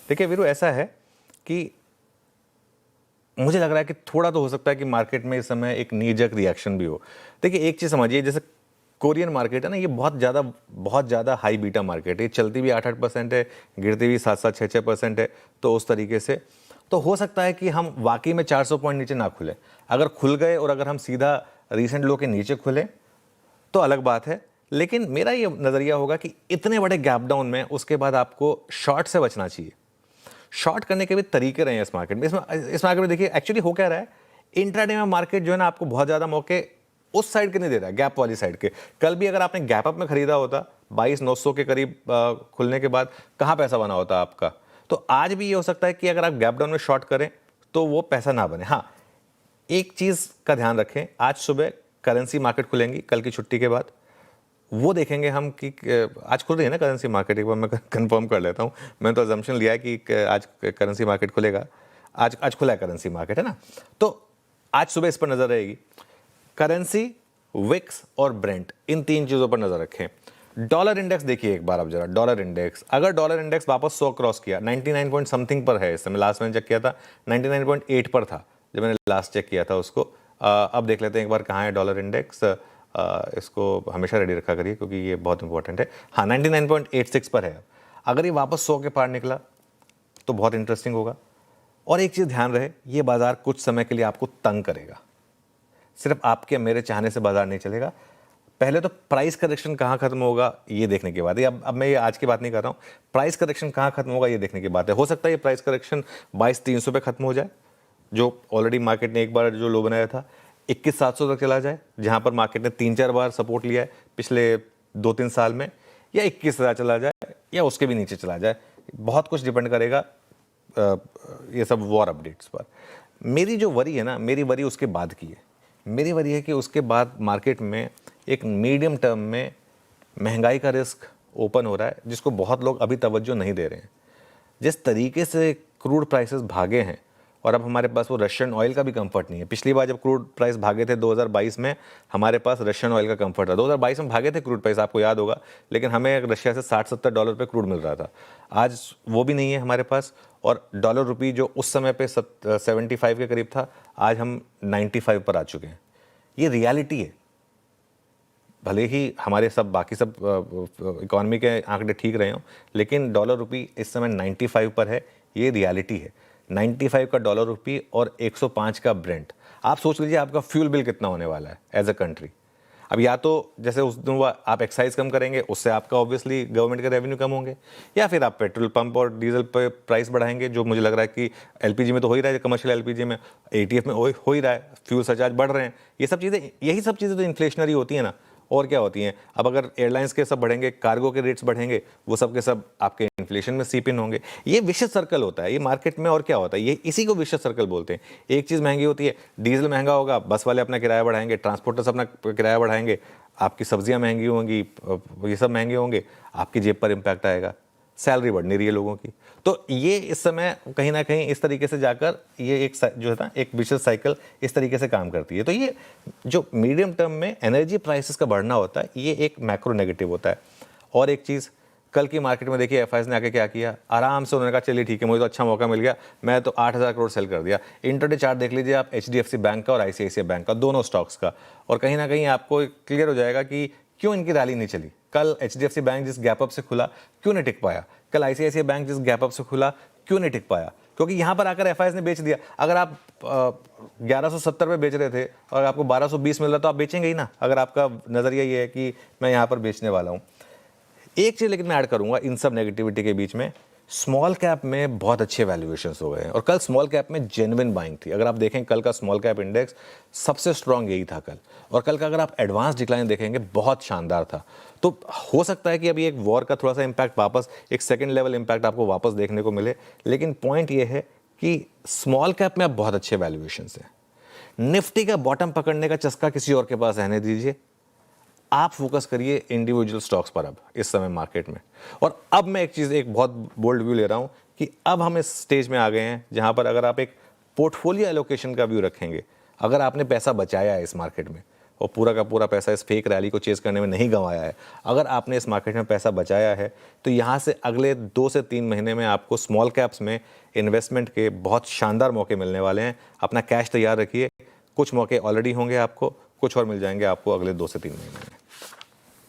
देखिए वीरू, ऐसा है कि मुझे लग रहा है कि थोड़ा तो हो सकता है कि मार्केट में इस समय एक नीजक रिएक्शन भी हो। देखिए एक चीज़ समझिए, जैसे कोरियन मार्केट है ना, ये बहुत ज़्यादा हाई बीटा मार्केट है। ये चलती भी 8-8% है, गिरती भी 7-6% है। तो उस तरीके से तो हो सकता है कि हम वाकई में 400 पॉइंट नीचे ना खुले। अगर खुल गए और अगर हम सीधा रीसेंट लो के नीचे खुले तो अलग बात है। लेकिन मेरा ये नज़रिया होगा कि इतने बड़े गैप डाउन में उसके बाद आपको शॉर्ट से बचना चाहिए। शॉर्ट करने के भी तरीके रहे हैं इस मार्केट में। इस मार्केट में देखिए एक्चुअली हो क्या रहा है, इंट्राडे में मार्केट जो है ना आपको बहुत ज़्यादा मौके उस साइड के नहीं दे रहा है, गैप वाली साइड के। कल भी अगर आपने गैप अप में खरीदा होता 22,900 के करीब खुलने के बाद, कहाँ पैसा बना होता आपका। तो आज भी ये हो सकता है कि अगर आप गैप डाउन में शॉर्ट करें तो वो पैसा ना बने। हाँ, एक चीज़ का ध्यान रखें, आज सुबह करेंसी मार्केट खुलेंगी कल की छुट्टी के बाद, वो देखेंगे हम कि आज खुल रही है ना करेंसी मार्केट। एक बार मैं कंफर्म कर लेता हूँ। मैंने तो अजम्पशन लिया है कि आज करेंसी मार्केट खुलेगा। आज खुला है करेंसी मार्केट, है ना। तो आज सुबह इस पर नज़र रहेगी। करेंसी, विक्स और ब्रेंट, इन तीन चीज़ों पर नज़र रखें। डॉलर इंडेक्स देखिए एक बार आप जरा। डॉलर इंडेक्स, अगर डॉलर इंडेक्स वापस 100 क्रॉस किया, 99 पॉइंट समथिंग पर है इस समय। लास्ट मैंने चेक किया था 99.8 पर था जब मैंने लास्ट चेक किया था उसको। अब देख लेते हैं एक बार कहाँ है डॉलर इंडेक्स। इसको हमेशा रेडी रखा करिए क्योंकि ये बहुत इंपॉर्टेंट है। हाँ, 99.86 पर है। अगर ये वापस 100 के पार निकला तो बहुत इंटरेस्टिंग होगा। और एक चीज़ ध्यान रहे, ये बाजार कुछ समय के लिए आपको तंग करेगा। सिर्फ आपके मेरे चाहने से बाजार नहीं चलेगा। पहले तो प्राइस करेक्शन कहाँ खत्म होगा ये देखने की बात है। अब मैं ये आज की बात नहीं कर रहा हूँ, प्राइस करेक्शन कहाँ खत्म होगा ये देखने की बात है। हो सकता है ये प्राइस करेक्शन 22,300 पे खत्म हो जाए, जो ऑलरेडी मार्केट ने एक बार जो लो बनाया था। 21,700 तक चला जाए, जहां पर मार्केट ने 3-4 बार सपोर्ट लिया है पिछले 2-3 साल में, या 21,000 चला जाए, या उसके भी नीचे चला जाए। बहुत कुछ डिपेंड करेगा ये सब वॉर अपडेट्स पर। मेरी जो वरी है ना, मेरी वरी उसके बाद की है। मेरी वरी है कि उसके बाद मार्केट में एक मीडियम टर्म में महंगाई का रिस्क ओपन हो रहा है, जिसको बहुत लोग अभी तवज्जो नहीं दे रहे हैं। जिस तरीके से क्रूड प्राइसेस भागे हैं, और अब हमारे पास वो रशियन ऑयल का भी कंफर्ट नहीं है। पिछली बार जब क्रूड प्राइस भागे थे 2022 में, हमारे पास रशियन ऑयल का कंफर्ट था। 2022 में भागे थे क्रूड प्राइस, आपको याद होगा, लेकिन हमें रशिया से $60-70 पे क्रूड मिल रहा था। आज वो भी नहीं है हमारे पास। और डॉलर रुपी जो उस समय पे 75 के करीब था, आज हम 95 पर आ चुके हैं। ये रियलिटी है। भले ही हमारे सब बाकी सब इकॉनमी के आंकड़े ठीक रहे हों, लेकिन डॉलर रुपी इस समय 95 पर है। ये रियलिटी है। 95 का डॉलर रुपी और 105 का ब्रेंट। आप सोच लीजिए आपका फ्यूल बिल कितना होने वाला है एज अ कंट्री। अब या तो जैसे उस दिन आप एक्साइज कम करेंगे, उससे आपका ऑब्वियसली गवर्नमेंट के रेवेन्यू कम होंगे, या फिर आप पेट्रोल पंप और डीजल पे प्राइस बढ़ाएंगे, जो मुझे लग रहा है कि एलपीजी में तो हो ही रहा है, कमर्शियल एलपीजी में, एटीएफ में हो ही रहा है। फ्यूल सरचार्ज बढ़ रहे हैं। ये सब चीज़ें, यही सब चीज़ें तो इन्फ्लेशनरी होती हैं ना, और क्या होती हैं। अब अगर एयरलाइंस के सब बढ़ेंगे, कार्गो के रेट्स बढ़ेंगे, वो सब के सब आपके इन्फ्लेशन में सीप इन होंगे। ये विशेष सर्कल होता है ये मार्केट में। और क्या होता है, ये इसी को विशेष सर्कल बोलते हैं। एक चीज़ महंगी होती है, डीजल महंगा होगा, बस वाले अपना किराया बढ़ाएंगे, ट्रांसपोर्टर्स अपना किराया बढ़ाएंगे, आपकी सब्जियां महंगी होंगी, ये सब महंगे होंगे, आपकी जेब पर इम्पैक्ट आएगा, सैलरी बढ़ नहीं रही है लोगों की। तो ये इस समय कहीं ना कहीं इस तरीके से जाकर ये एक जो है ना, एक विशेष साइकिल इस तरीके से काम करती है। तो ये जो मीडियम टर्म में एनर्जी प्राइसेस का बढ़ना होता है, ये एक मैक्रो नेगेटिव होता है। और एक चीज़, कल की मार्केट में देखिए एफआईज ने आके क्या किया, आराम से उन्होंने कहा चलिए ठीक है, मुझे तो अच्छा मौका मिल गया, मैं तो 8,000 करोड़ सेल कर दिया। इंटरडे चार्ट देख लीजिए आप, एचडीएफसी बैंक का और आईसीआईसीआई बैंक का, दोनों स्टॉक्स का, और कहीं ना कहीं आपको क्लियर हो जाएगा कि क्यों इनकी रैली नहीं चली। कल एचडीएफसी बैंक जिस गैप अप से खुला, क्यों नहीं टिक पाया। कल आईसीआईसीआई बैंक जिस गैप अप से खुला, क्यों नहीं टिक पाया, क्योंकि यहां पर आकर एफआईज ने बेच दिया। अगर आप 1170 पे बेच रहे थे और आपको 1220 मिल रहा तो आप बेचेंगे ही ना, अगर आपका नजरिया ये है कि मैं यहां पर बेचने वाला हूं। एक चीज लेकिन मैं ऐड करूंगा इन सब नेगेटिविटी के बीच में, स्मॉल कैप में बहुत अच्छे वैल्यूएशंस हो गए हैं, और कल स्मॉल कैप में जेन्युइन बाइंग थी। अगर आप देखें कल का स्मॉल कैप इंडेक्स सबसे स्ट्रांग यही था कल। और कल का अगर आप एडवांस डिक्लाइन देखेंगे, बहुत शानदार था। तो हो सकता है कि अभी एक वॉर का थोड़ा सा इंपैक्ट वापस, एक सेकेंड लेवल इंपैक्ट आपको वापस देखने को मिले, लेकिन पॉइंट ये है कि स्मॉल कैप में अब बहुत अच्छे वैल्यूएशंस हैं। निफ्टी का बॉटम पकड़ने का चस्का किसी और के पास रहने दीजिए, आप फोकस करिए इंडिविजुअल स्टॉक्स पर अब इस समय मार्केट में। और अब मैं एक बहुत बोल्ड व्यू ले रहा हूं कि अब हम इस स्टेज में आ गए हैं जहां पर अगर आप एक पोर्टफोलियो एलोकेशन का व्यू रखेंगे, अगर आपने पैसा बचाया है इस मार्केट में और पूरा का पूरा पैसा इस फेक रैली को चेस करने में नहीं गंवाया है, अगर आपने इस मार्केट में पैसा बचाया है, तो यहाँ से अगले 2 से 3 महीने में आपको स्मॉल कैप्स में इन्वेस्टमेंट के बहुत शानदार मौके मिलने वाले हैं। अपना कैश तैयार रखिए, कुछ मौके ऑलरेडी होंगे आपको, कुछ और मिल जाएंगे आपको अगले 2 से 3 महीने में।